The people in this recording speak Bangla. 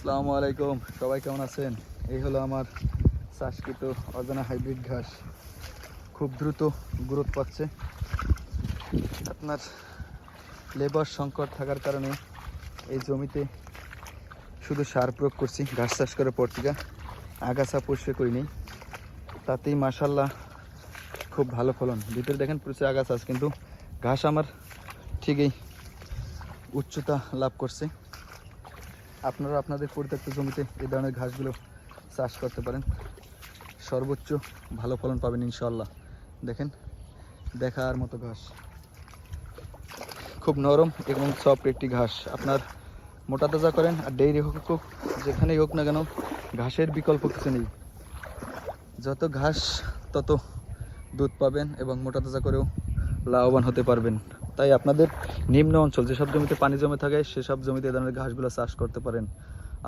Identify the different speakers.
Speaker 1: আসসালামু আলাইকুম, সবাই কেমন আছেন? এই হলো আমার চাষকৃত অজানা হাইব্রিড ঘাস। খুব দ্রুত গ্রোথ পাচ্ছে। আপনার লেবার সংকট থাকার কারণে এই জমিতে শুধু সার প্রয়োগ করছি। ঘাস চাষ করার পর থেকে আগাছা পরিষ্কার করিনি, তাতেই মাশাল্লাহ খুব ভালো ফলন। ভিতরে দেখেন প্রচুর আগাছা আছে, কিন্তু ঘাস আমার ঠিকই উচ্চতা লাভ করছে। আপনারা আপনাদের পরিত্যক্ত জমিতে এই ধরনের ঘাসগুলো চাষ করতে পারেন, সর্বোচ্চ ভালো ফলন পাবেন ইনশাআল্লাহ। দেখেন, দেখার মতো ঘাস, খুব নরম এবং সফট একটি ঘাস। আপনার মোটা তাজা করেন আর ডেইরি হোক, যেখানেই হোক না কেন, ঘাসের বিকল্প কিছু নেই। যত ঘাস তত দুধ পাবেন এবং মোটা তাজা করেও লাভবান হতে পারবেন। তাই আপনাদের নিম্ন অঞ্চল যেসব জমিতে পানি জমে থাকে সেসব জমিতে এই ধরনের ঘাসগুলো চাষ করতে পারেন।